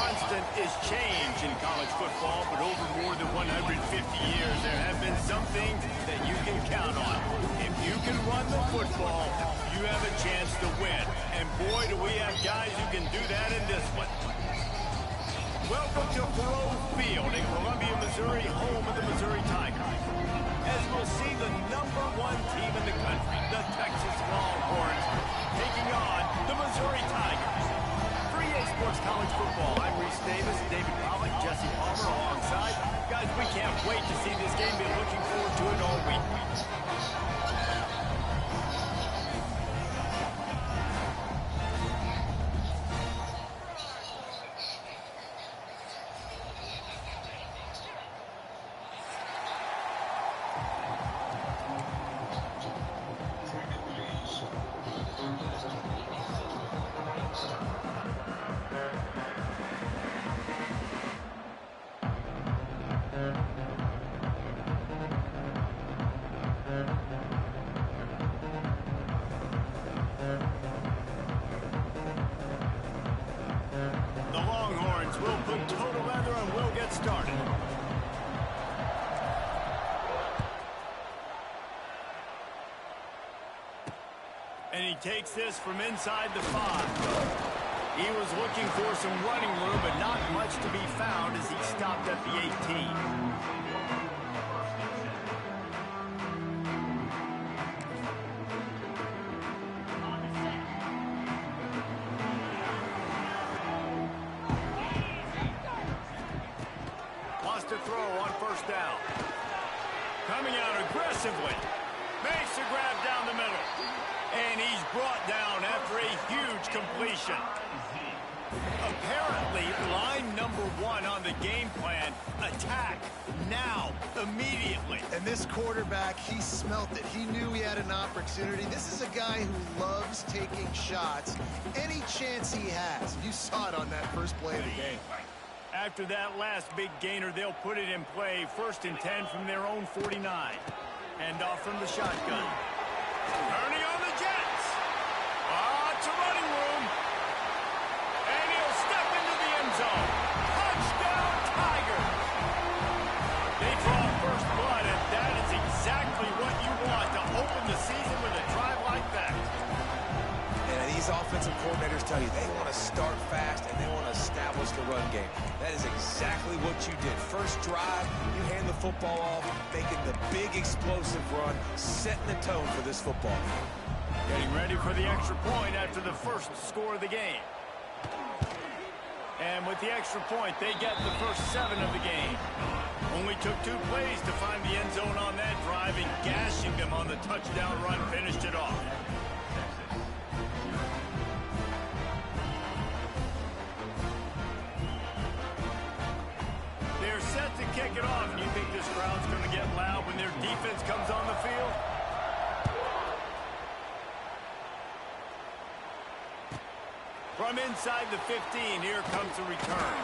constant is change in college football, but over more than 150 years, there have been some things that you can count on. If you can run the football, you have a chance to win. And boy, do we have guys who can do that in this one. Welcome to Faurot Field in Columbia, Missouri, home of the Missouri Tigers. As we'll see the #1 team in the country, the Texas Longhorns, taking on the Missouri Tigers. For EA Sports College Football, I'm Reese Davis, David Pollack, Jesse Palmer alongside. Guys, we can't wait to see this game. Been looking forward to it all week. And he takes this from inside the 5. He was looking for some running room, but not much to be found as he stopped at the 18. Lost a throw on first down. Coming out aggressively. Makes a grab down the middle. And he's brought down after a huge completion. Apparently, line #1 on the game plan, attack now, immediately. And this quarterback, he smelt it. He knew he had an opportunity. This is a guy who loves taking shots any chance he has. You saw it on that first play of the game. After that last big gainer, they'll put it in play. 1st and 10 from their own 49. And off from the shotgun. Turning on the Jets. To running room. And he'll step into the end zone. Touchdown, Tigers. They draw first blood, and that is exactly what you want to open the season with a drive like that. And these offensive coordinators tell you they want to start fast and they want to establish the run game. That is exactly what you did. First drive, you hand the football off, making the big explosive run, setting the tone for this football game. Getting ready for the extra point after the first score of the game. And with the extra point, they get the first 7 of the game. Only took 2 plays to find the end zone on that drive, and gashing them on the touchdown run finished it off. They're set to kick it off. And you think this crowd's going to get loud when their defense comes on the field? From inside the 15, here comes the return.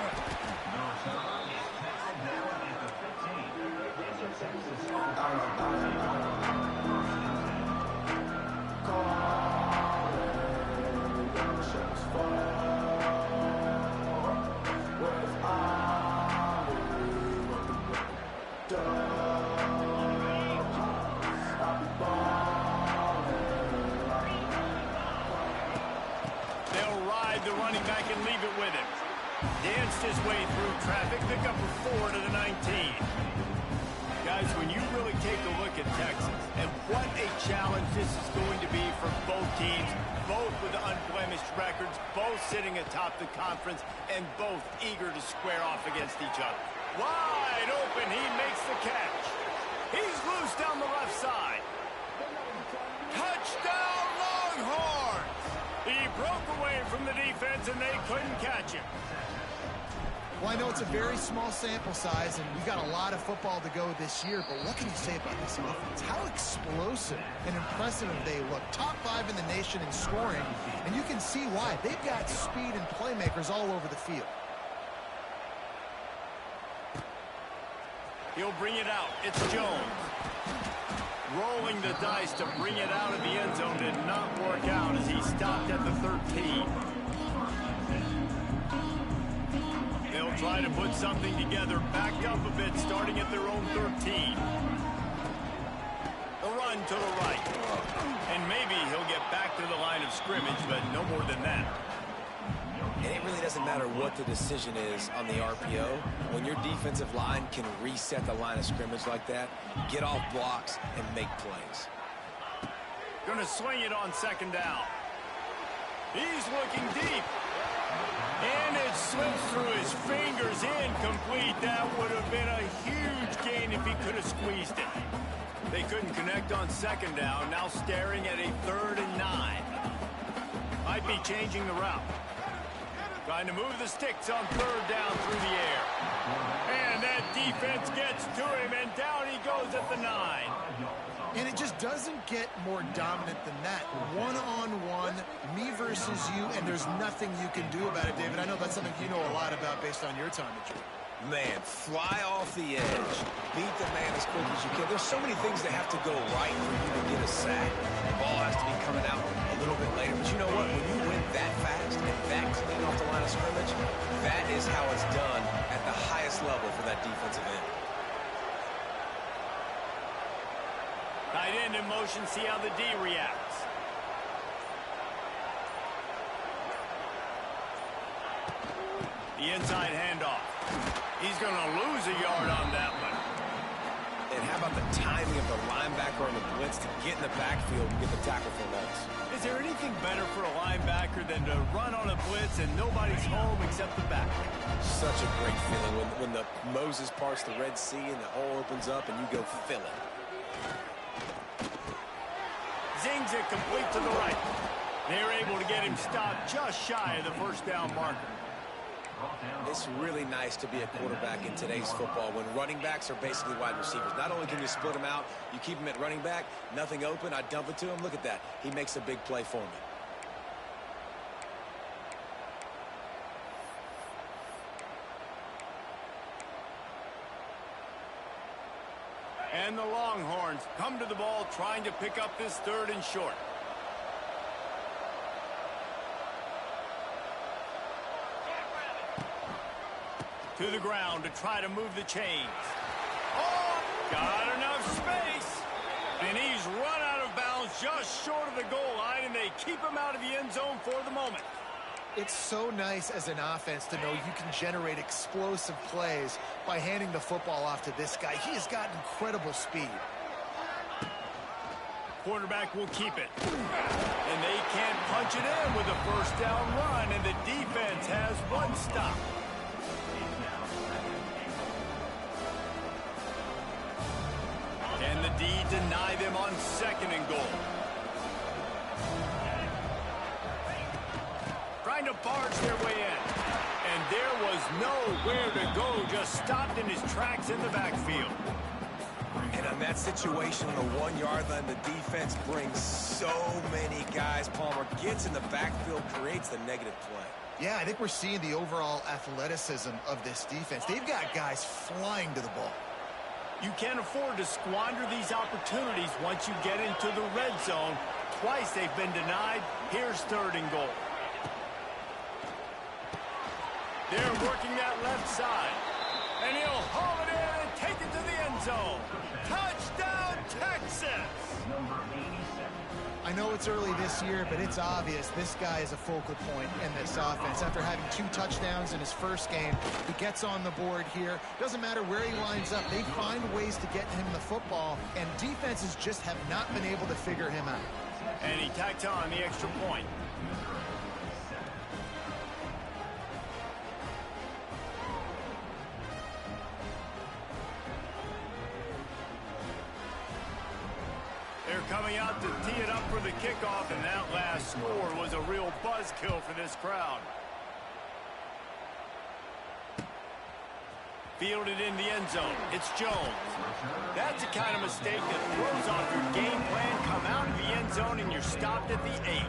The running back and leave it with him. Danced his way through traffic, pick up a 4 to the 19. Guys, when you really take a look at Texas, and what a challenge this is going to be for both teams, both with unblemished records, both sitting atop the conference, and both eager to square off against each other. Wide open, he makes the catch. He's loose down the left side. Touchdown, Longhorns! He broke away from the defense, and they couldn't catch him. Well, I know it's a very small sample size, and we've got a lot of football to go this year, but what can you say about this offense? How explosive and impressive they look. Top 5 in the nation in scoring, and you can see why. They've got speed and playmakers all over the field. He'll bring it out. It's Jones. Rolling the dice to bring it out of the end zone did not work out as he stopped at the 13. will try to put something together, backed up a bit, starting at their own 13. A run to the right. And maybe he'll get back to the line of scrimmage, but no more than that. And it really doesn't matter what the decision is on the RPO. When your defensive line can reset the line of scrimmage like that, get off blocks and make plays. Gonna swing it on second down. He's looking deep. And it slips through his fingers, incomplete. That would have been a huge gain if he could have squeezed it. They couldn't connect on second down, now staring at a 3rd and 9. Might be changing the route. Trying to move the sticks on 3rd down through the air. And that defense gets to him, and down he goes at the 9. And it just doesn't get more dominant than that. One-on-one, me versus you, and there's nothing you can do about it, David. I know that's something you know a lot about based on your time at Georgia. Man, fly off the edge. Beat the man as quick as you can. There's so many things that have to go right for you to get a sack. The ball has to be coming out a little bit later. But you know what? When you win that fast and that clean off the line of scrimmage, that is how it's done at the highest level for that defensive end. Tight end in motion, see how the D reacts. The inside handoff. He's going to lose a yard on that one. And how about the timing of the linebacker on the blitz to get in the backfield and get the tackle for loss? Is there anything better for a linebacker than to run on a blitz and nobody's home except the back? Such a great feeling when the Moses parts the Red Sea and the hole opens up and you go fill it. Zings it complete to the right. They're able to get him stopped just shy of the 1st down marker. It's really nice to be a quarterback in today's football when running backs are basically wide receivers. Not only can you split them out, you keep them at running back, nothing open, I dump it to him. Look at that. He makes a big play for me. And the Longhorns come to the ball trying to pick up this 3rd and short. To the ground to try to move the chains. Oh, got enough space. And he's run out of bounds just short of the goal line, and they keep him out of the end zone for the moment. It's so nice as an offense to know you can generate explosive plays by handing the football off to this guy. He has got incredible speed. Quarterback will keep it. And they can't punch it in with a 1st down run, and the defense has one stop. And the D deny them on 2nd and goal. Trying to barge their way in. And there was nowhere to go, just stopped in his tracks in the backfield. And on that situation on the 1-yard line, the defense brings so many guys. Palmer gets in the backfield, creates the negative play. Yeah, I think we're seeing the overall athleticism of this defense. They've got guys flying to the ball. You can't afford to squander these opportunities once you get into the red zone. Twice they've been denied. Here's 3rd and goal. They're working that left side. And he'll haul it in and take it to the end zone. Touchdown, Texas! I know it's early this year, but it's obvious this guy is a focal point in this offense. After having 2 touchdowns in his first game, he gets on the board here. Doesn't matter where he lines up. They find ways to get him the football, and defenses just have not been able to figure him out. And he tacked on the extra point. They're coming out to tee it up for the kickoff, and that last score was a real buzzkill for this crowd. Fielded in the end zone. It's Jones. That's the kind of mistake that throws off your game plan. Come out of the end zone, and you're stopped at the 8.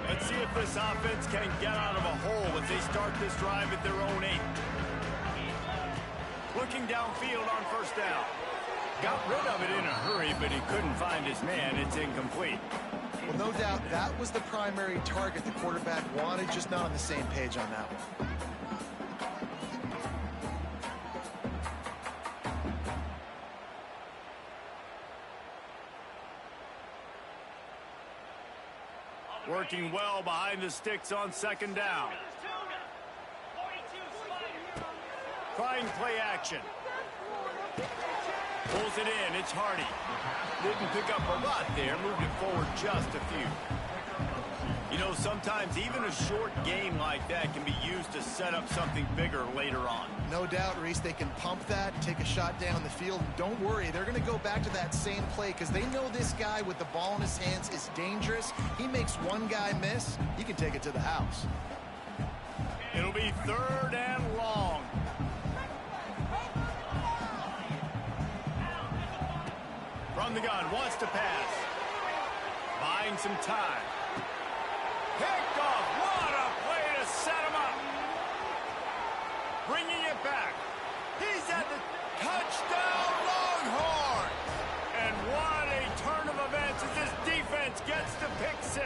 Let's see if this offense can get out of a hole as they start this drive at their own 8. Looking downfield on first down. Got rid of it in a hurry, but he couldn't find his man. It's incomplete. Well, no doubt that was the primary target the quarterback wanted, just not on the same page on that one. Working well behind the sticks on second down. Trying play action. Pulls it in. It's Hardy. Didn't pick up a lot there. Moved it forward just a few. You know, sometimes even a short game like that can be used to set up something bigger later on. No doubt, Reese, they can pump that, take a shot down the field. And don't worry, they're going to go back to that same play because they know this guy with the ball in his hands is dangerous. He makes one guy miss, he can take it to the house. It'll be 3rd and long. From the gun, wants to pass. Buying some time. Picked off. What a play to set him up. Bringing it back. He's at the touchdown, Longhorn. And what a turn of events as this defense gets to pick 6.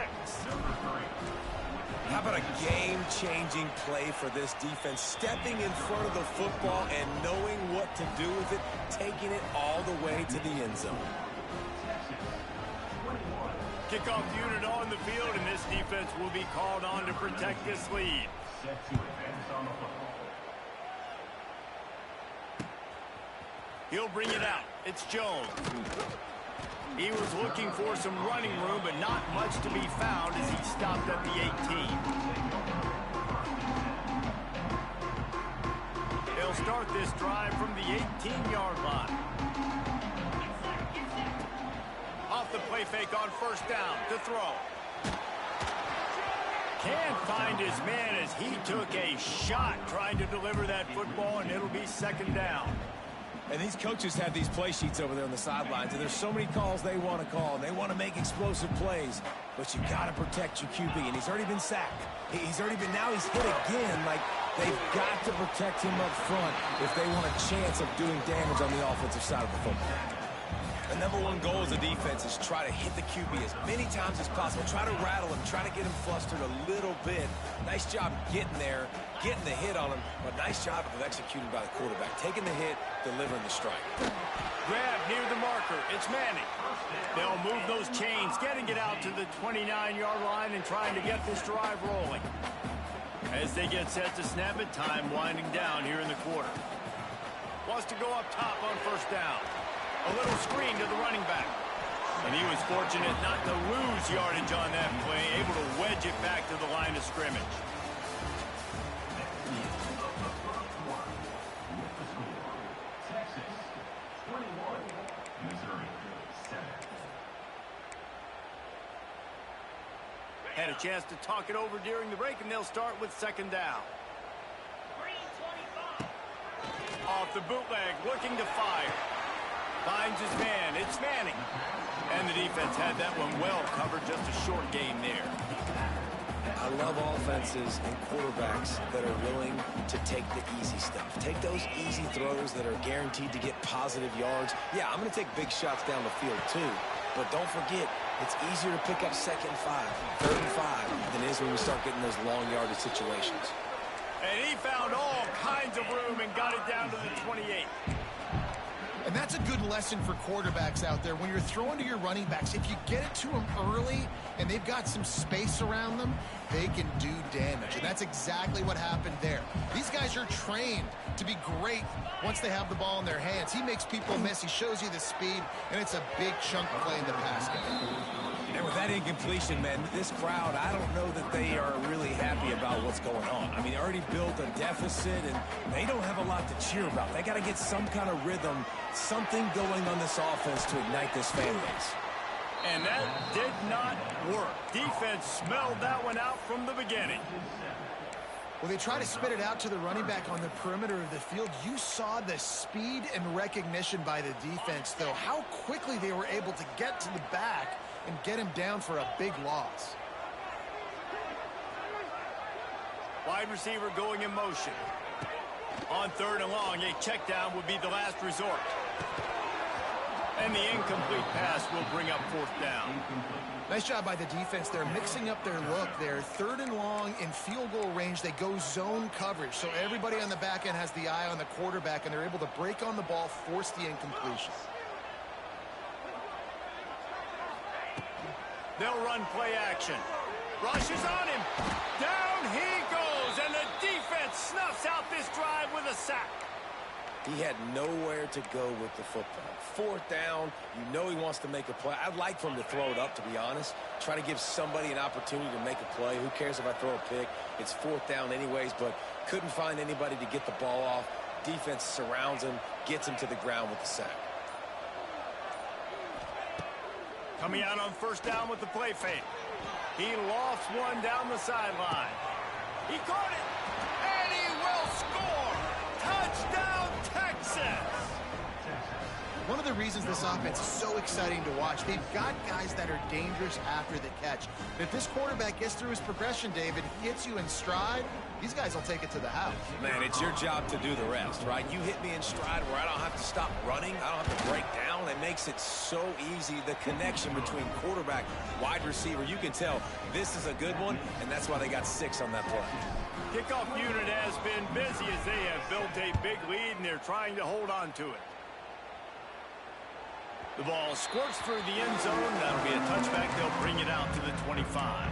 How about a game-changing play for this defense? Stepping in front of the football and knowing what to do with it, taking it all the way to the end zone. Kickoff unit on the field, and this defense will be called on to protect this lead. He'll bring it out. It's Jones. He was looking for some running room, but not much to be found as he stopped at the 18. They'll start this drive from the 18-yard line. Off the play fake on first down to throw. Can't find his man as he took a shot trying to deliver that football, and it'll be 2nd down. And these coaches have these play sheets over there on the sidelines, and there's so many calls they want to call, and they want to make explosive plays. But you got to protect your QB, and he's already been sacked. Now he's hit again. Like, they've got to protect him up front if they want a chance of doing damage on the offensive side of the football. The #1 goal as a defense is try to hit the QB as many times as possible. Try to rattle him, try to get him flustered a little bit. Nice job getting there, getting the hit on him, but nice job of executing by the quarterback. Taking the hit, delivering the strike. Grab near the marker. It's Manning. They'll move those chains, getting it out to the 29-yard line and trying to get this drive rolling. As they get set to snap it, time winding down here in the quarter. Wants to go up top on first down. A little screen to the running back. And he was fortunate not to lose yardage on that play, able to wedge it back to the line of scrimmage. Had a chance to talk it over during the break, and they'll start with 2nd down. Off the bootleg, looking to fire. Finds his man. It's Manning. And the defense had that one well covered. Just a short gain there. I love offenses and quarterbacks that are willing to take the easy stuff. Take those easy throws that are guaranteed to get positive yards. Yeah, I'm going to take big shots down the field too. But don't forget, it's easier to pick up 2nd and 5, 3rd and 5 than it is when we start getting those long yardage situations. And he found all kinds of room and got it down to the 28. And that's a good lesson for quarterbacks out there. When you're throwing to your running backs, if you get it to them early and they've got some space around them, they can do damage. And that's exactly what happened there. These guys are trained to be great once they have the ball in their hands. He makes people miss. He shows you the speed, and it's a big chunk play in the pass game. And with that incompletion, man, this crowd, I don't know that they are really happy about what's going on. I mean, they already built a deficit, and they don't have a lot to cheer about. They got to get some kind of rhythm, something going on this offense to ignite this fan base. And that did not work. Defense smelled that one out from the beginning. Well, they try to spit it out to the running back on the perimeter of the field. You saw the speed and recognition by the defense, though. How quickly they were able to get to the back and get him down for a big loss. Wide receiver going in motion. On 3rd and long, a check down would be the last resort. And the incomplete pass will bring up 4th down. Nice job by the defense. They're mixing up their look there. 3rd and long in field goal range. They go zone coverage. So everybody on the back end has the eye on the quarterback, and they're able to break on the ball, force the incompletion. They'll run play action. Rushes on him. Down he goes, and the defense snuffs out this drive with a sack. He had nowhere to go with the football. 4th down, you know he wants to make a play. I'd like for him to throw it up, to be honest. Try to give somebody an opportunity to make a play. Who cares if I throw a pick? It's 4th down anyways, but couldn't find anybody to get the ball off. Defense surrounds him, gets him to the ground with the sack. Coming out on 1st down with the play fake. He lofts one down the sideline. He caught it, and he will score. Touchdown, Texas! One of the reasons this offense is so exciting to watch, they've got guys that are dangerous after the catch. But if this quarterback gets through his progression, David, hits you in stride, these guys will take it to the house. Man, it's your job to do the rest, right? You hit me in stride where I don't have to stop running. I don't have to break down. It makes it so easy. The connection between quarterback, wide receiver, you can tell this is a good one, and that's why they got 6 on that play. Kickoff unit has been busy as they have built a big lead, and they're trying to hold on to it. The ball squirts through the end zone. That'll be a touchback. They'll bring it out to the 25.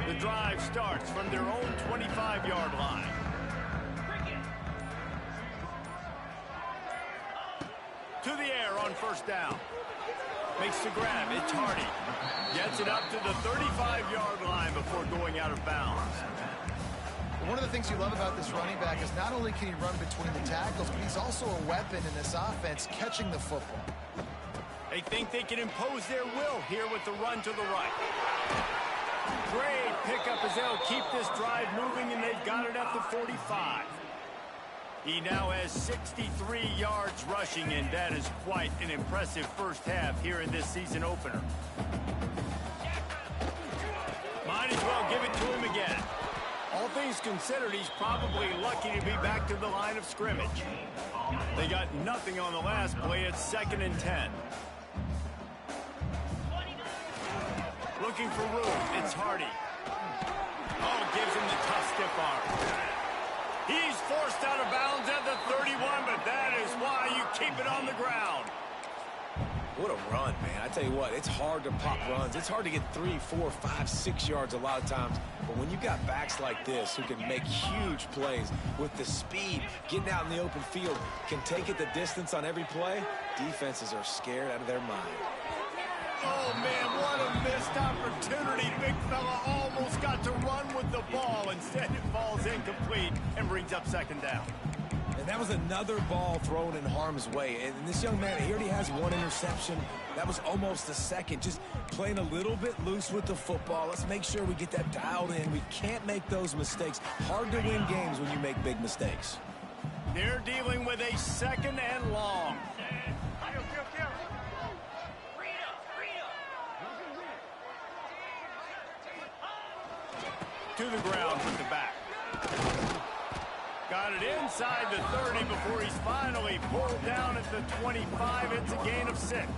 The drive starts from their own 25-yard line. To the air on 1st down. Makes the grab. It's Hardy. Gets it up to the 35-yard line before going out of bounds. One of the things you love about this running back is not only can he run between the tackles, but he's also a weapon in this offense, catching the football. They think they can impose their will here with the run to the right. Great pickup as they'll keep this drive moving, and they've got it at the 45. He now has 63 yards rushing, and that is quite an impressive first half here in this season opener. Might as well give it to him again. All things considered, he's probably lucky to be back to the line of scrimmage. They got nothing on the last play. It's 2nd and 10. Looking for room. It's Hardy. Oh, gives him the tough stiff arm. He's forced out of bounds at the 31, but that is why you keep it on the ground. What a run, man. I tell you what, it's hard to pop runs. It's hard to get 3, 4, 5, 6 yards a lot of times. But when you got backs like this who can make huge plays with the speed, getting out in the open field, can take it the distance on every play, defenses are scared out of their mind. Oh, man, what a missed opportunity. Big fella almost got to run with the ball. Instead, it falls incomplete and brings up 2nd down. And that was another ball thrown in harm's way. And this young man, he already has 1 interception. That was almost a second. Just playing a little bit loose with the football. Let's make sure we get that dialed in. We can't make those mistakes. Hard to win games when you make big mistakes. They're dealing with a 2nd and long. To the ground with the back. Got it inside the 30 before he's finally pulled down at the 25. It's a gain of 6.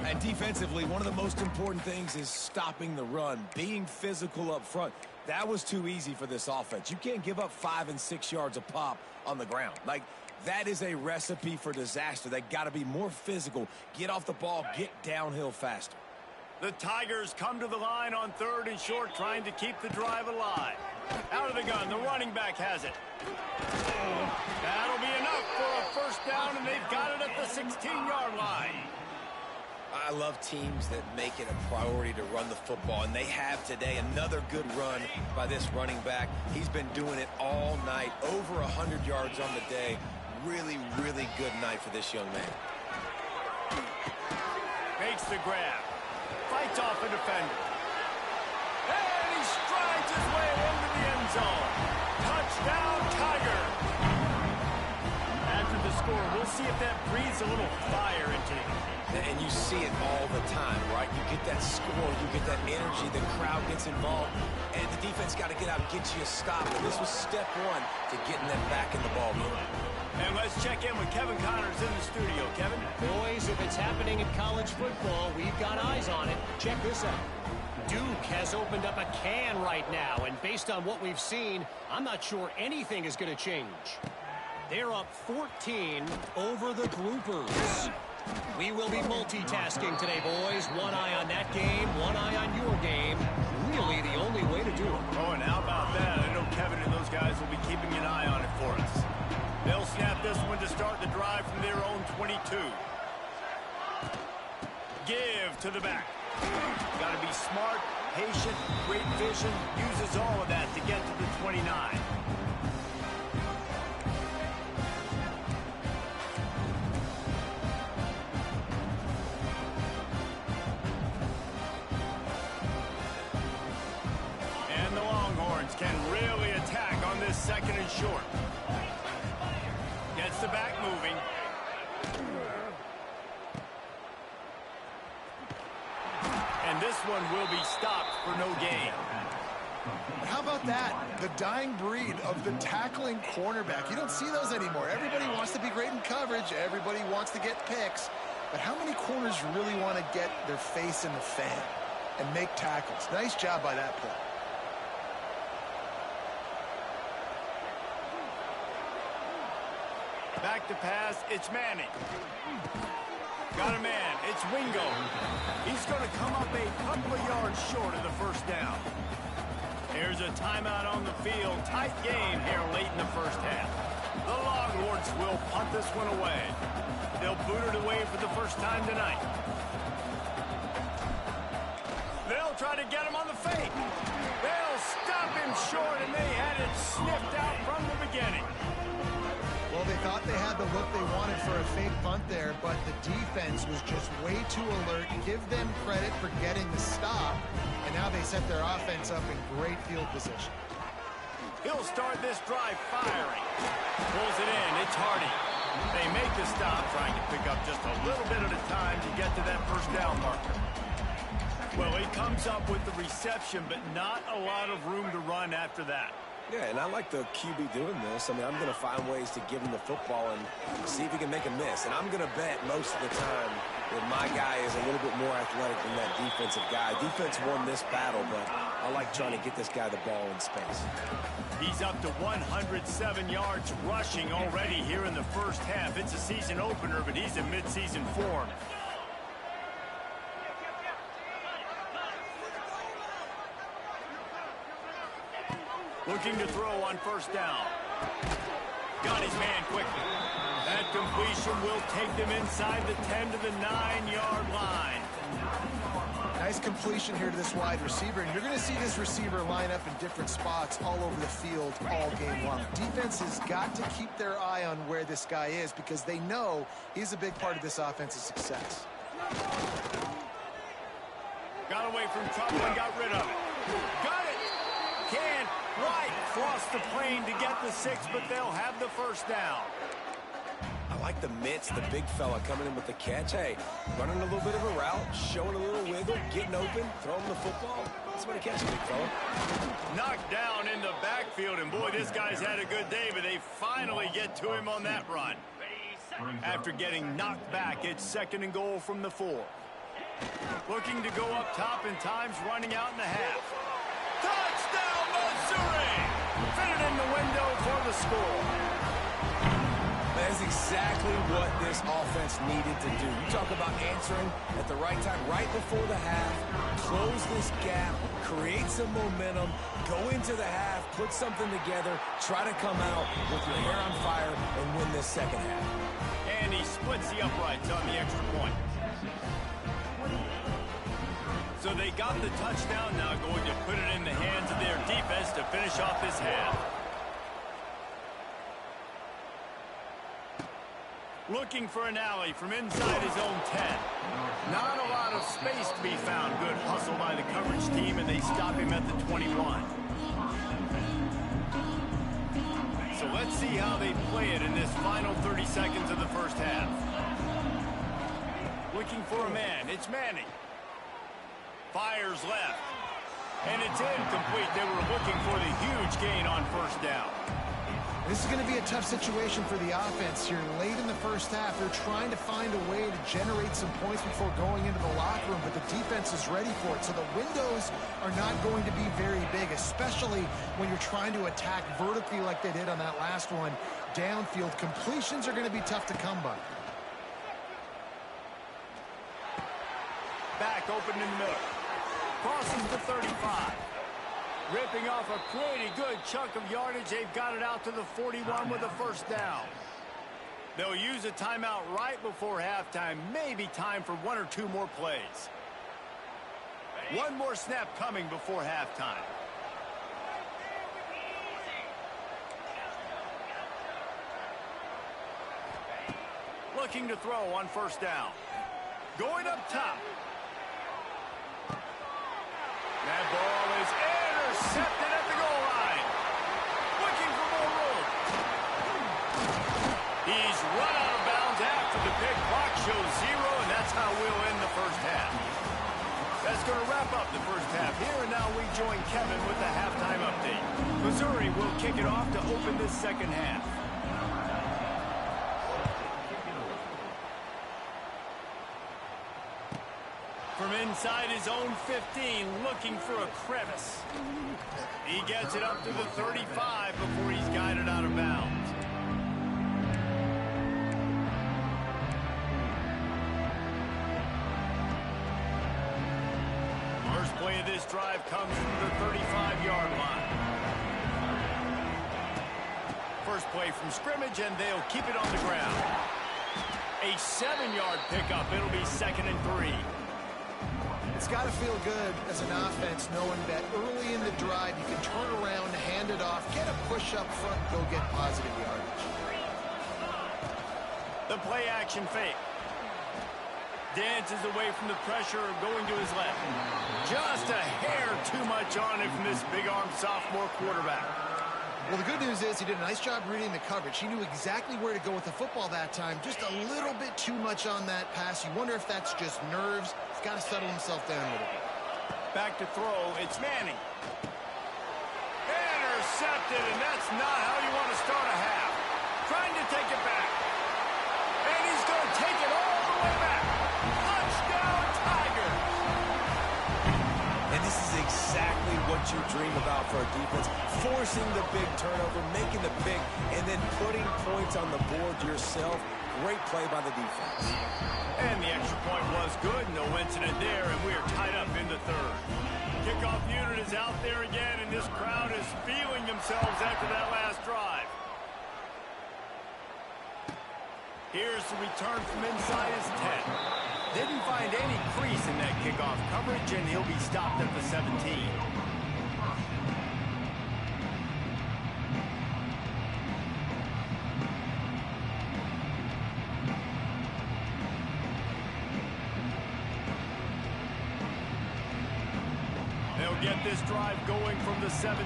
And defensively, one of the most important things is stopping the run, being physical up front. That was too easy for this offense. You can't give up 5 and 6 yards a pop on the ground. Like, that is a recipe for disaster. They got to be more physical, get off the ball, get downhill faster. The Tigers come to the line on 3rd and short, trying to keep the drive alive. Out of the gun, the running back has it. That'll be enough for a 1st down, and they've got it at the 16-yard line. I love teams that make it a priority to run the football, and they have today. Another good run by this running back. He's been doing it all night, over 100 yards on the day. Really, really good night for this young man. Makes the grab. Fights off a defender. And he strides his way into the end zone. Touchdown, Tiger. After the score. We'll see if that breathes a little fire into them. And you see it all the time, right? You get that score, you get that energy, the crowd gets involved, and the defense got to get out and get you a stop. And this was step one to getting them back in the ballgame. And let's check in with Kevin Connors in the studio. Kevin? Boys, if it's happening in college football, we've got eyes on it. Check this out. Duke has opened up a can right now, and based on what we've seen, I'm not sure anything is going to change. They're up 14 over the Groupers. We will be multitasking today, boys. One eye on that game, one eye on your game. Really the only way to do it. Oh, and how about that? I know Kevin and those guys will be keeping an eye on it for us. They'll snap this one to start the drive from their own 22. Give to the back. Got to be smart, patient, great vision. Uses all of that to get to the 29. And the Longhorns can really attack on this second and short. Gets the back moving. And this one will be stopped for no gain. How about that? The dying breed of the tackling cornerback. You don't see those anymore. Everybody wants to be great in coverage. Everybody wants to get picks. But how many corners really want to get their face in the fan and make tackles? Nice job by that play. Back to pass. It's Manning. Got a man. It's Wingo. He's going to come up a couple of yards short of the first down. Here's a timeout on the field. Tight game here late in the first half. The Longhorns will punt this one away. They'll boot it away for the first time tonight. They'll try to get him on the fake. They'll stop him short, and they had it sniffed out from the beginning. Well, they thought they had the look they wanted for a fake punt there, but the defense was just way too alert. Give them credit for getting the stop, and now they set their offense up in great field position. He'll start this drive firing. Pulls it in. It's Hardy. They make the stop, trying to pick up just a little bit at a time to get to that first down marker. Well, he comes up with the reception, but not a lot of room to run after that. Yeah, and I like the QB doing this. I mean, I'm going to find ways to give him the football and see if he can make a miss. And I'm going to bet most of the time that my guy is a little bit more athletic than that defensive guy. Defense won this battle, but I like trying to get this guy the ball in space. He's up to 107 yards rushing already here in the first half. It's a season opener, but he's in midseason form. Looking to throw on first down. Got his man quickly. That completion will take them inside the 10 to the 9-yard line. Nice completion here to this wide receiver, and you're going to see this receiver line up in different spots all over the field all game long. Defense has got to keep their eye on where this guy is because they know he's a big part of this offense's success. Got away from trouble and got rid of it. Got it! Can't quite cross the plane to get the 6, but they'll have the first down. I like the mitts, the big fella coming in with the catch. Hey, running a little bit of a route, showing a little wiggle, getting open, throwing the football. That's what a catch, big fella. Knocked down in the backfield, and boy, this guy's had a good day, but they finally get to him on that run. After getting knocked back, it's 2nd and goal from the 4. Looking to go up top, and time's running out in the half. Touchdown, Missouri! Fit it in the window for the score. That is exactly what this offense needed to do. You talk about answering at the right time, right before the half, close this gap, create some momentum, go into the half, put something together, try to come out with your hair on fire and win this second half. And he splits the uprights on the extra point. So they got the touchdown, now going to put it in the hands of their defense to finish off this half. Looking for an alley from inside his own 10. Not a lot of space to be found. Good hustle by the coverage team, and they stop him at the 21. So let's see how they play it in this final 30 seconds of the looking for a man. It's Manning. Fires left. And it's incomplete. They were looking for the huge gain on first down. This is going to be a tough situation for the offense here. Late in the first half, they're trying to find a way to generate some points before going into the locker room, but the defense is ready for it. So the windows are not going to be very big, especially when you're trying to attack vertically like they did on that last one. Downfield completions are going to be tough to come by. Back open in the middle. Crosses the 35. Ripping off a pretty good chunk of yardage. They've got it out to the 41 with a first down. They'll use a timeout right before halftime. Maybe time for one or two more plays. One more snap coming before halftime. Looking to throw on first down. Going up top. That ball is intercepted at the goal line. Looking for more room. He's run out of bounds after the pick. Clock shows 0, and that's how we'll end the first half. That's going to wrap up the first half here, and now we join Kevin with the halftime update. Missouri will kick it off to open this second half. From inside his own 15, looking for a crevice. He gets it up to the 35 before he's guided out of bounds. First play of this drive comes from the 35-yard line. First play from scrimmage, and they'll keep it on the ground. A 7-yard pickup. It'll be 2nd and 3. It's got to feel good as an offense knowing that early in the drive you can turn around, hand it off, get a push up front, and go get positive yardage. The play action fake. Dances away from the pressure, going to his left. Just a hair too much on it from this big-armed sophomore quarterback. Well, the good news is he did a nice job reading the coverage. He knew exactly where to go with the football that time. Just a little bit too much on that pass. You wonder if that's just nerves. He's got to settle himself down a little bit. Back to throw. It's Manning. Intercepted, and that's not how you want to start a half. Trying to take it back. And he's going to take it all the way back. Touchdown, Tigers. And this is exactly what you dream about for a defense. Forcing the big turnover, making the pick, and then putting points on the board yourself. Great play by the defense. And the extra point was good. No incident there, and we are tied up in the third. Kickoff unit is out there again, and this crowd is feeling themselves after that last drive. Here's the return from inside his 10. Didn't find any crease in that kickoff coverage, and he'll be stopped at the 17. They'll get this drive going from the 17.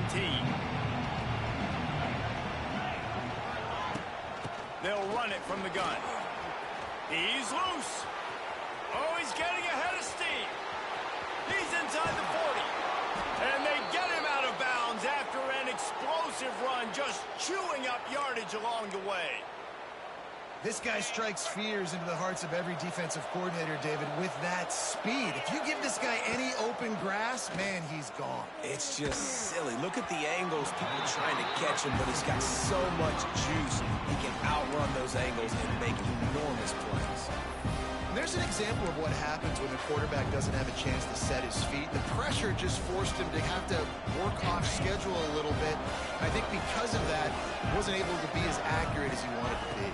They'll run it from the gun. He's loose. Oh, he's getting ahead of steam. He's inside the 40. And they get him out of bounds after an explosive run, just chewing up yardage along the way. This guy strikes fears into the hearts of every defensive coordinator, David, with that speed. If you give this guy any open grass, man, he's gone. It's just silly. Look at the angles, people trying to catch him, but he's got so much juice. He can outrun those angles and make enormous plays. There's an example of what happens when the quarterback doesn't have a chance to set his feet. The pressure just forced him to have to work off schedule a little bit. I think because of that, he wasn't able to be as accurate as he wanted to be.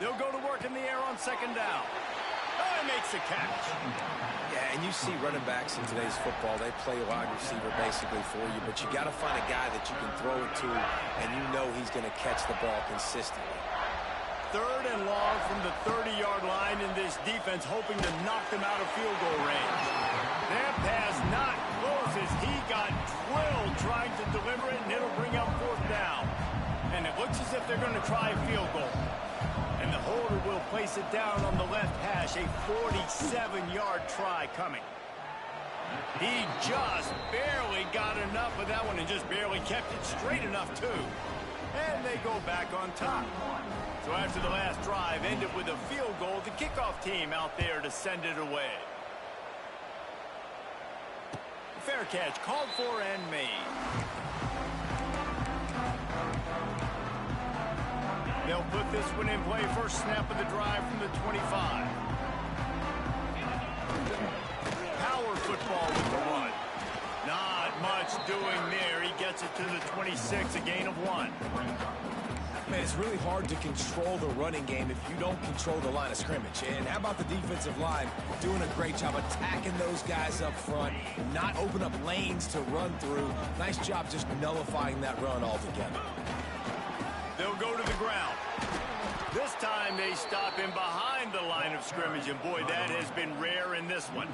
They'll go to work in the air on second down. Oh, he makes the catch. Yeah, and you see running backs in today's football, they play wide receiver basically for you, but you got to find a guy that you can throw it to, and you know he's going to catch the ball consistently. Third and long from the 30-yard line, and this defense hoping to knock them out of field goal range. That pass not close as he got drilled trying to deliver it, and it'll bring up fourth down. And it looks as if they're going to try a field goal. And the holder will place place it down on the left hash. A 47-yard try coming. He just barely got enough of that one and just barely kept it straight enough, too. And they go back on top. So after the last drive ended with a field goal, the kickoff team out there to send it away. Fair catch called for and made. They'll put this one in play. First snap of the drive from the 25. Power football with the run. Not much doing there. He gets it to the 26, a gain of 1. Man, it's really hard to control the running game if you don't control the line of scrimmage. And how about the defensive line doing a great job attacking those guys up front, not open up lanes to run through. Nice job just nullifying that run altogether. They'll go to the ground. This time they stop him behind the line of scrimmage, and boy, that has been rare in this one.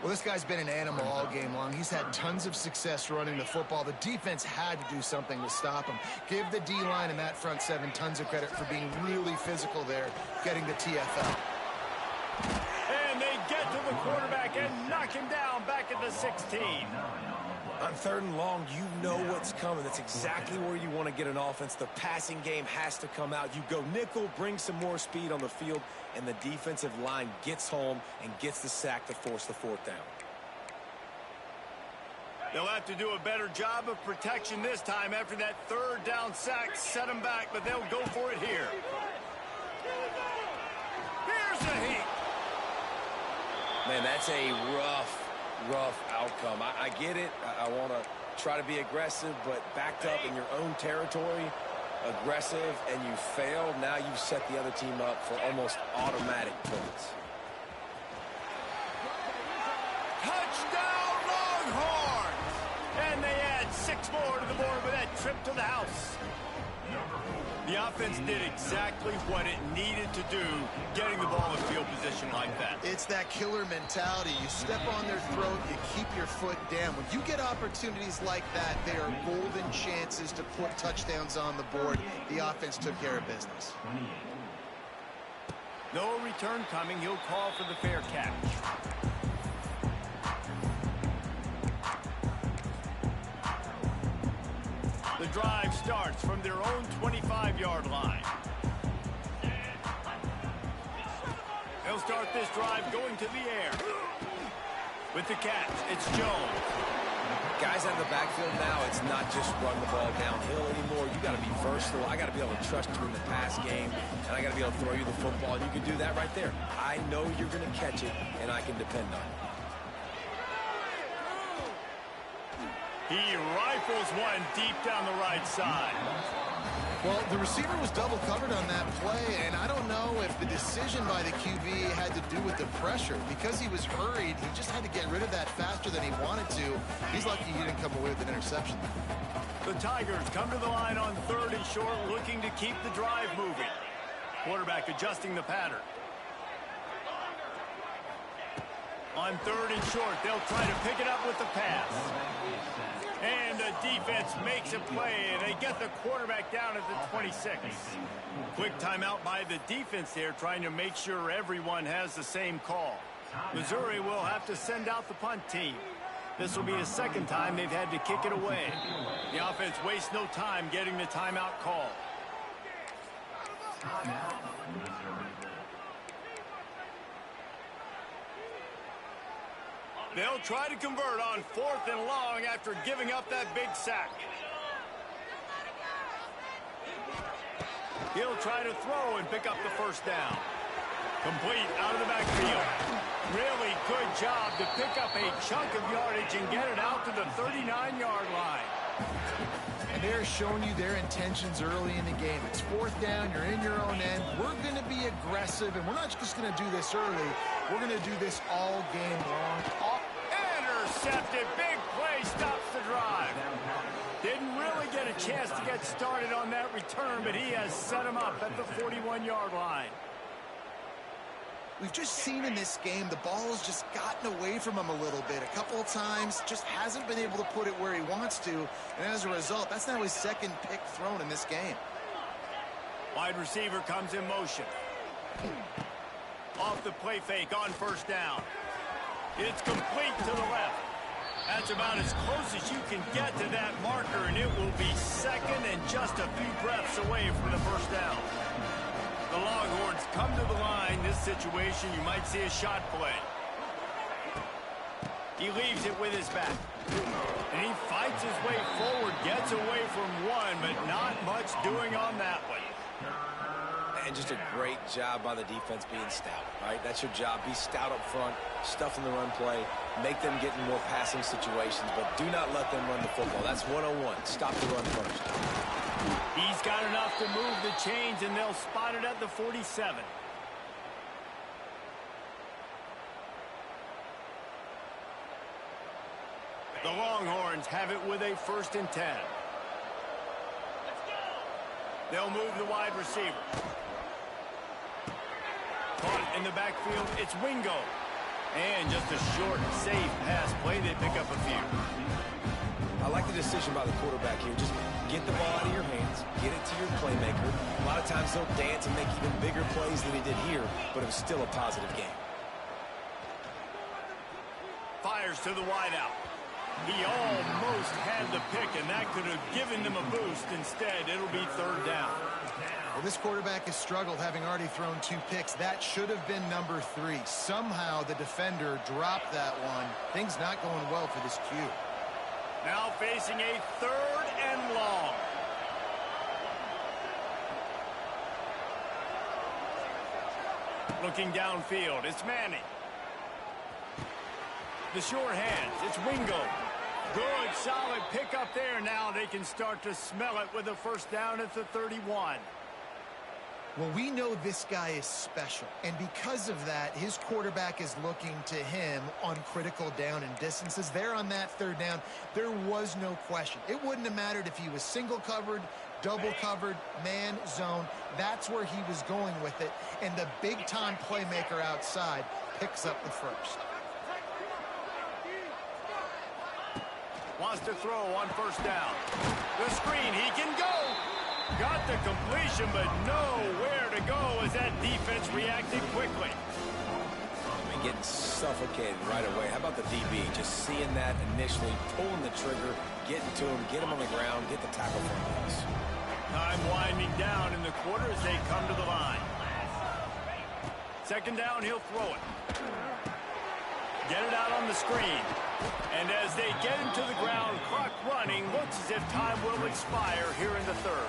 Well, this guy's been an animal all game long. He's had tons of success running the football. The defense had to do something to stop him. Give the D-line and that front seven tons of credit for being really physical there, getting the TFL. And they get to the quarterback and knock him down back at the 16. On 3rd and long, you know what's coming. That's exactly where you want to get an offense. The passing game has to come out. You go nickel, bring some more speed on the field, and the defensive line gets home and gets the sack to force the 4th down. They'll have to do a better job of protection this time after that 3rd down sack set them back, but they'll go for it here. Here's a heat. Man, that's a rough outcome. I get it. I want to try to be aggressive, but backed up in your own territory, aggressive, and you fail. Now you've set the other team up for almost automatic points. Touchdown, Longhorns! And they add 6 more to the board with that trip to the house. The offense did exactly what it needed to do, getting the ball in field position like that. It's that killer mentality. You step on their throat, you keep your foot down. When you get opportunities like that, they are golden chances to put touchdowns on the board. The offense took care of business. No return coming. He'll call for the fair catch. The drive starts from their own 25-yard line. They'll start this drive going to the air. With the catch, it's Jones. Guys out of the backfield now, it's not just run the ball downhill anymore. You got to be versatile. I got to be able to trust you in the pass game, and I got to be able to throw you the football, and you can do that right there. I know you're going to catch it, and I can depend on it. He rifles one deep down the right side. Well, the receiver was double covered on that play, and I don't know if the decision by the QB had to do with the pressure. Because he was hurried, he just had to get rid of that faster than he wanted to. He's lucky he didn't come away with an interception. The Tigers come to the line on 3rd and short, looking to keep the drive moving. Quarterback adjusting the pattern. On 3rd and short, they'll try to pick it up with the pass. And the defense makes a play, and they get the quarterback down at the 26. Quick timeout by the defense there, trying to make sure everyone has the same call. Missouri will have to send out the punt team. This will be the 2nd time they've had to kick it away. The offense wastes no time getting the timeout call. They'll try to convert on 4th and long after giving up that big sack. He'll try to throw and pick up the 1st down. Complete out of the backfield. Really good job to pick up a chunk of yardage and get it out to the 39-yard line. And they're showing you their intentions early in the game. It's 4th down, you're in your own end. We're going to be aggressive, and we're not just going to do this early. We're going to do this all game long. Intercepted. Big play stops the drive. Didn't really get a chance to get started on that return, but he has set him up at the 41-yard line. We've just seen in this game the ball has just gotten away from him a little bit. A couple of times, just hasn't been able to put it where he wants to. And as a result, that's now his 2nd pick thrown in this game. Wide receiver comes in motion. Off the play fake on first down. It's complete to the left. That's about as close as you can get to that marker, and it will be second and just a few breaths away from the first down. The Longhorns come to the line. This situation, you might see a shot play. He leaves it with his back. And he fights his way forward, gets away from one, but not much doing on that one. And just a great job by the defense being stout, right? That's your job. Be stout up front, stuff in the run play, make them get in more passing situations, but do not let them run the football. That's 101. Stop the run first. He's got enough to move the chains, and they'll spot it at the 47. The Longhorns have it with a 1st and 10. They'll move the wide receiver. Caught in the backfield, it's Wingo. And just a short, safe pass play. They pick up a few. I like the decision by the quarterback here. Just get the ball out of your hands, get it to your playmaker. A lot of times they'll dance and make even bigger plays than he did here, but it was still a positive game. Fires to the wideout. He almost had the pick, and that could have given them a boost. Instead, it'll be 3rd down. Well, this quarterback has struggled, having already thrown 2 picks. That should have been number 3. Somehow the defender dropped that one. Things not going well for this Q. Now facing a 3rd and long. Looking downfield, it's Manning. The short hands, it's Wingo. Good, solid pick up there. Now they can start to smell it with a 1st down at the 31. Well, we know this guy is special, and because of that, his quarterback is looking to him on critical down and distances. There on that 3rd down, there was no question. It wouldn't have mattered if he was single covered, double covered, man, zone. That's where he was going with it, and the big-time playmaker outside picks up the 1st. Wants to throw on 1st down. The screen, he can go. Got the completion, but nowhere to go as that defense reacted quickly. And getting suffocated right away. How about the DB? Just seeing that initially, pulling the trigger, getting to him, get him on the ground, get the tackle for him. Time winding down in the quarter as they come to the line. 2nd down, he'll throw it. Get it out on the screen. And as they get him to the ground, clock running, looks as if time will expire here in the 3rd.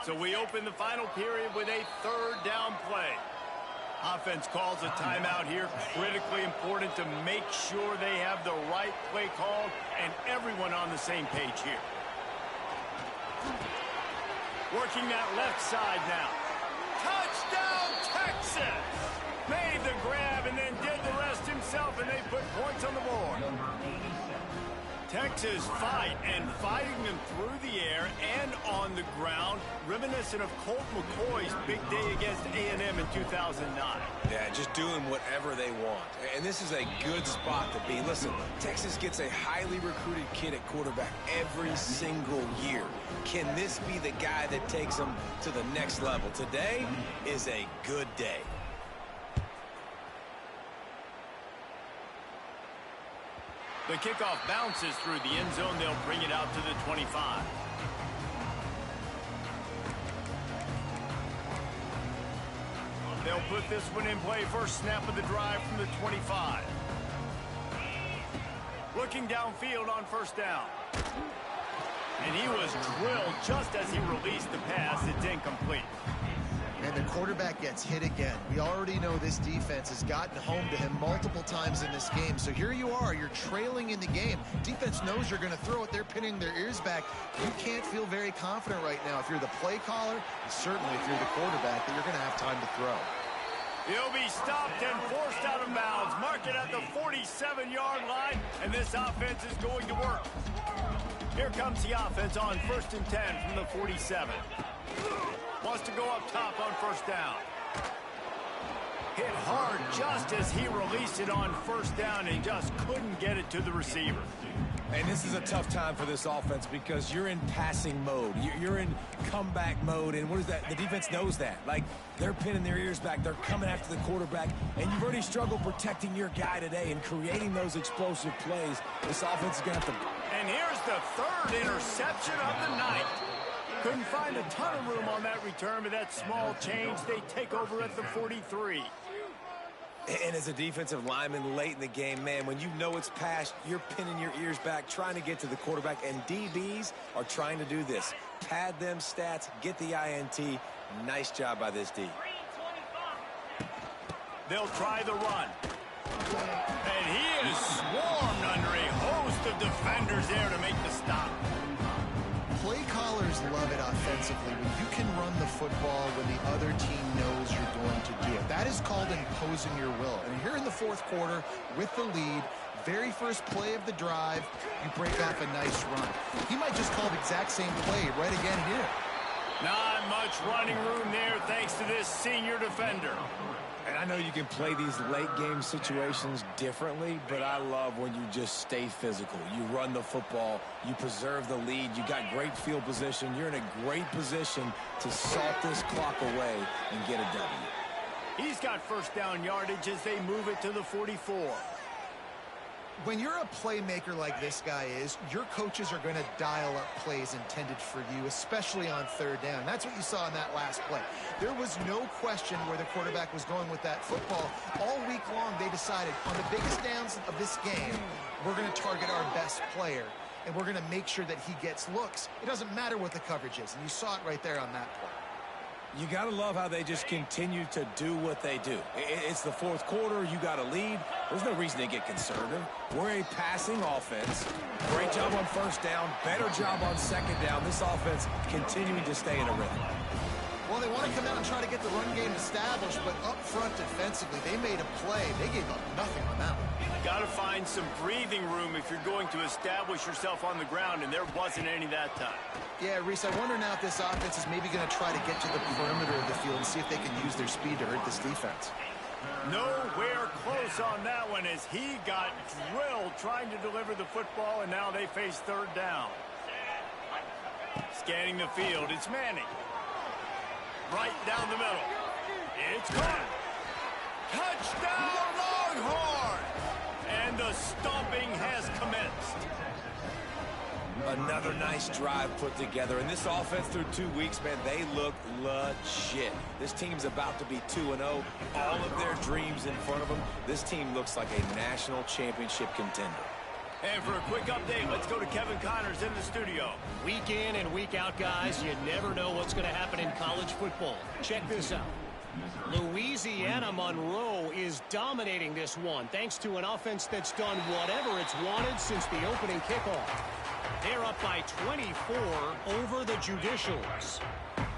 So we open the final period with a 3rd down play. Offense calls a timeout here. Critically important to make sure they have the right play call and everyone on the same page here. Working that left side now. Touchdown, Texas! Made the grab and then did the rest himself, and they put points on the board. Texas fighting them through the air and on the ground, reminiscent of Colt McCoy's big day against A&M in 2009. Yeah, just doing whatever they want. And this is a good spot to be. Listen, Texas gets a highly recruited kid at quarterback every single year. Can this be the guy that takes them to the next level? Today is a good day. The kickoff bounces through the end zone. They'll bring it out to the 25. They'll put this one in play. First snap of the drive from the 25. Looking downfield on 1st down. And he was drilled just as he released the pass. It's incomplete. And the quarterback gets hit again. We already know this defense has gotten home to him multiple times in this game. So here you are, you're trailing in the game. Defense knows you're going to throw it. They're pinning their ears back. You can't feel very confident right now if you're the play caller, and certainly if you're the quarterback, that you're going to have time to throw. He'll be stopped and forced out of bounds. Mark it at the 47-yard line, and this offense is going to work. Here comes the offense on 1st and 10 from the 47. Wants to go up top on 1st down. Hit hard just as he released it on 1st down and just couldn't get it to the receiver. And this is a tough time for this offense because you're in passing mode. You're in comeback mode, and what is that? The defense knows that. Like, they're pinning their ears back. They're coming after the quarterback, and you've already struggled protecting your guy today and creating those explosive plays. This offense is going to have to... And here's the 3rd interception of the night. Couldn't find a ton of room on that return, but that small change, they take over at the 43. And as a defensive lineman late in the game, man, when you know it's past, you're pinning your ears back, trying to get to the quarterback, and DBs are trying to do this. Pad them stats, get the INT. Nice job by this D. They'll try the run. And he is swarmed under a host of defenders there to make the stop. Play callers love it offensively when you can run the football when the other team knows you're going to do it. That is called imposing your will. And here in the 4th quarter with the lead, very first play of the drive, you break off a nice run. He might just call the exact same play right again here. Not much running room there thanks to this senior defender. And I know you can play these late-game situations differently, but I love when you just stay physical. You run the football, you preserve the lead, you got great field position, you're in a great position to salt this clock away and get a W. He's got 1st down yardage as they move it to the 44. When you're a playmaker like this guy is, your coaches are going to dial up plays intended for you, especially on 3rd down. That's what you saw in that last play. There was no question where the quarterback was going with that football. All week long, they decided on the biggest downs of this game, we're going to target our best player, and we're going to make sure that he gets looks. It doesn't matter what the coverage is, and you saw it right there on that play. You got to love how they just continue to do what they do. It's the 4th quarter. You got a lead. There's no reason to get conservative. We're a passing offense. Great job on 1st down. Better job on 2nd down. This offense continuing to stay in a rhythm. Well, they want to come out and try to get the run game established, but up front defensively, they made a play. They gave up nothing on that one. Got to find some breathing room if you're going to establish yourself on the ground, and there wasn't any that time. Yeah, Reese, I wonder now if this offense is maybe going to try to get to the perimeter of the field and see if they can use their speed to hurt this defense. Nowhere close on that one as he got drilled trying to deliver the football, and now they face 3rd down. Scanning the field, it's Manning. Right down the middle. It's caught. Touchdown, Longhorn! And the stomping has commenced. Another nice drive put together. And this offense through 2 weeks, man, they look legit. This team's about to be 2-0. All of their dreams in front of them. This team looks like a national championship contender. And for a quick update, let's go to Kevin Connors in the studio. Week in and week out, guys, you never know what's going to happen in college football. Check this out. Louisiana Monroe is dominating this one thanks to an offense that's done whatever it's wanted since the opening kickoff. They're up by 24 over the Judicials.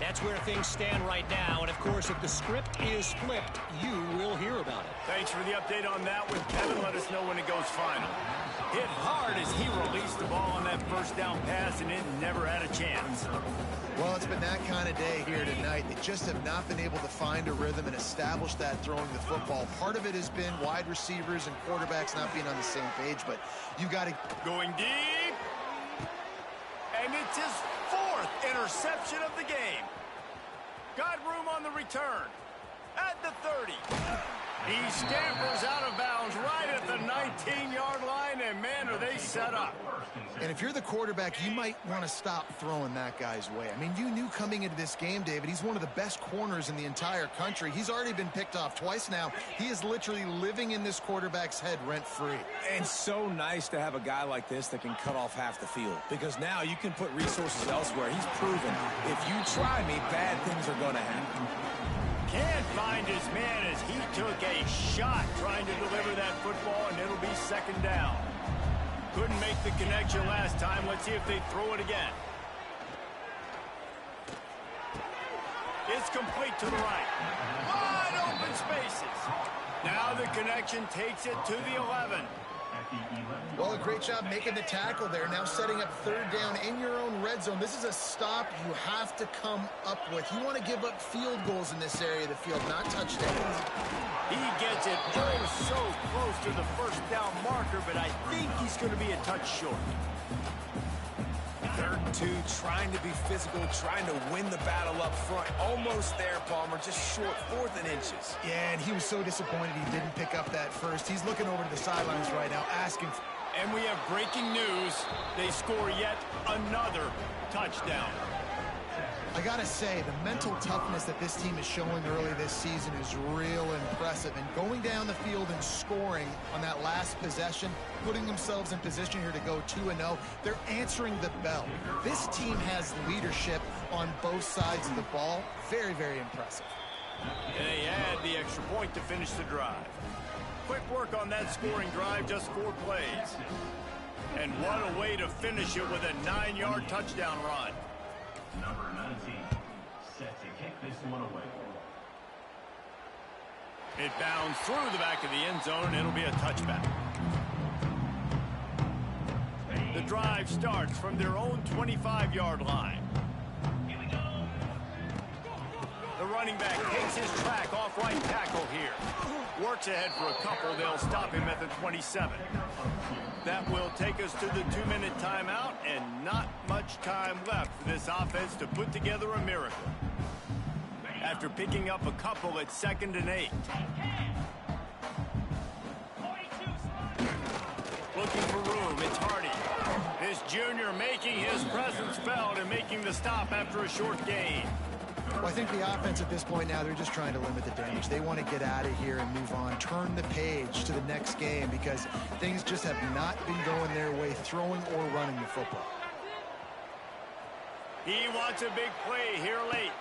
That's where things stand right now, and of course, if the script is flipped, you will hear about it. Thanks for the update on that one, Kevin. Let us know when it goes final. Hit hard as he released the ball on that 1st down pass, and it never had a chance. Well, it's been that kind of day here tonight. They just have not been able to find a rhythm and establish that throwing the football. Part of it has been wide receivers and quarterbacks not being on the same page, but you got to... Going deep. And it's his 4th interception of the game. Got room on the return. At the 30. He scampers out of bounds right at the 19-yard line, and man, are they set up. And if you're the quarterback, you might want to stop throwing that guy's way. I mean, you knew coming into this game, David, he's one of the best corners in the entire country. He's already been picked off twice now. He is literally living in this quarterback's head rent-free. And so nice to have a guy like this that can cut off half the field, because now you can put resources elsewhere. He's proven if you try me, bad things are going to happen. Can't find his man as he took a shot trying to deliver that football, and it'll be 2nd down. Couldn't make the connection last time. Let's see if they throw it again. It's complete to the right. Wide open spaces. connection takes it to the 11. Well, a great job making the tackle there. Now setting up third down in your own red zone. This is a stop you have to come up with. You want to give up field goals in this area of the field, not touchdowns. He gets it so close to the first down marker, but I think he's going to be a touch short. 3rd and 2, trying to be physical, trying to win the battle up front. Almost there, Palmer, just short, 4th and inches. Yeah, and he was so disappointed he didn't pick up that first. He's looking over to the sidelines right now, asking. And we have breaking news. They score yet another touchdown. I gotta say, the mental toughness that this team is showing early this season is real impressive. And going down the field and scoring on that last possession, putting themselves in position here to go 2-0, they're answering the bell. This team has leadership on both sides of the ball. Very, very impressive. And they add the extra point to finish the drive. Quick work on that scoring drive, just 4 plays. And what a way to finish it with a 9-yard touchdown run. Number 19, set to kick this one away. It bounds through the back of the end zone, and it'll be a touchback. The drive starts from their own 25-yard line. The running back takes his track off right tackle here. Works ahead for a couple. They'll stop him at the 27. That will take us to the 2-minute timeout, and not much time left for this offense to put together a miracle. After picking up a couple at 2nd and 8. Looking for room, it's Hardy. This junior making his presence felt and making the stop after a short gain. Well, I think the offense at this point now, they're just trying to limit the damage. They want to get out of here and move on, turn the page to the next game because things just have not been going their way, throwing or running the football. He wants a big play here late.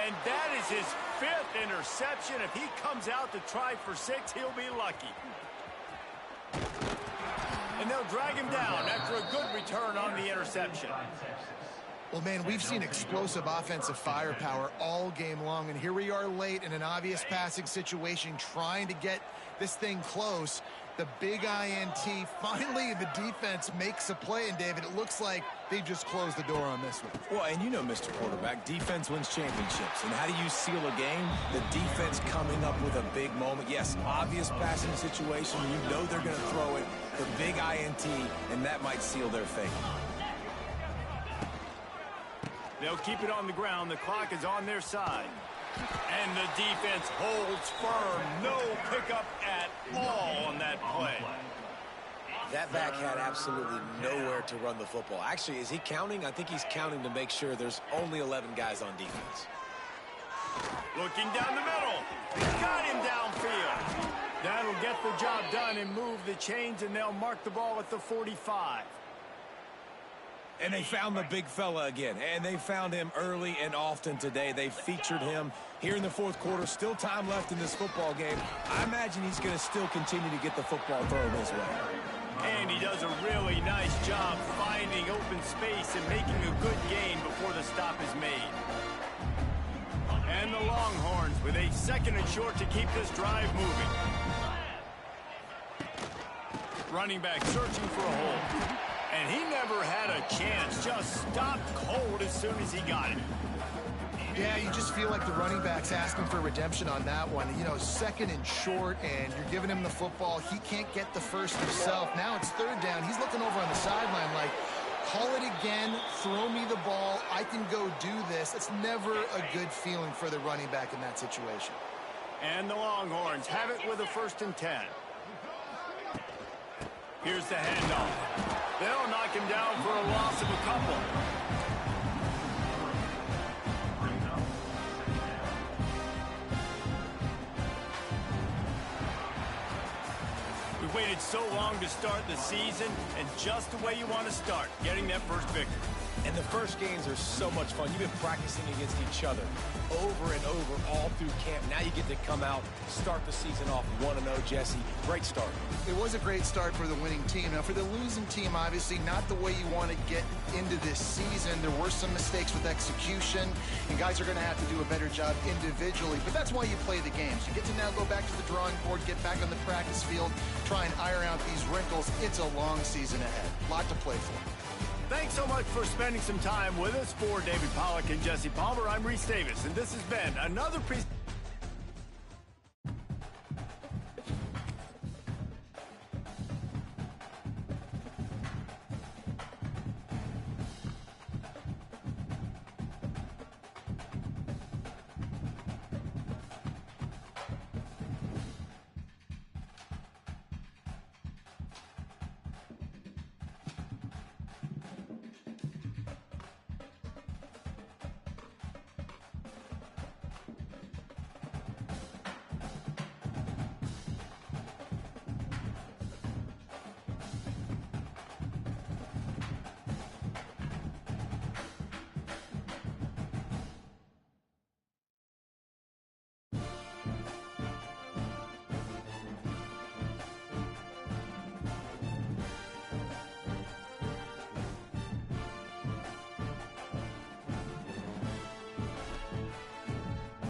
And that is his 5th interception. If he comes out to try for 6, he'll be lucky. And they'll drag him down after a good return on the interception. Well, man, we've seen explosive offensive firepower all game long, and here we are late in an obvious passing situation trying to get this thing close. The big INT, finally the defense makes a play, and David, it looks like they just closed the door on this one. Well, and you know, Mr. Quarterback, defense wins championships. And how do you seal a game? The defense coming up with a big moment. Yes, obvious passing situation. You know they're going to throw it. The big INT, and that might seal their fate. They'll keep it on the ground. The clock is on their side. And the defense holds firm. No pickup at all on that play. That back had absolutely nowhere to run the football. Actually, is he counting? I think he's counting to make sure there's only 11 guys on defense. Looking down the middle. Got him downfield. That'll get the job done and move the chains, and they'll mark the ball at the 45. And they found the big fella again, and they found him early and often today. They featured him here in the 4th quarter. Still time left in this football game. I imagine he's going to still continue to get the football thrown his way. And he does a really nice job finding open space and making a good gain before the stop is made. And the Longhorns with a 2nd and short to keep this drive moving. Running back searching for a hole. And he never had a chance, just stopped cold as soon as he got it. Yeah, you just feel like the running back's asking for redemption on that one. You know, 2nd and short, and you're giving him the football. He can't get the first himself. Now it's 3rd down. He's looking over on the sideline like, call it again, throw me the ball, I can go do this. It's never a good feeling for the running back in that situation. And the Longhorns have it with a 1st and 10. Here's the handoff. They'll knock him down for a loss of a couple. We waited so long to start the season, and just the way you want to start, getting that first victory. And the first games are so much fun. You've been practicing against each other over and over all through camp. Now you get to come out, start the season off 1-0, Jesse. Great start. It was a great start for the winning team. Now, for the losing team, obviously not the way you want to get into this season. There were some mistakes with execution, and guys are going to have to do a better job individually. But that's why you play the games. You get to now go back to the drawing board, get back on the practice field, try and iron out these wrinkles. It's a long season ahead. A lot to play for. Thanks so much for spending some time with us. For David Pollack and Jesse Palmer, I'm Reese Davis, and this has been another presentation.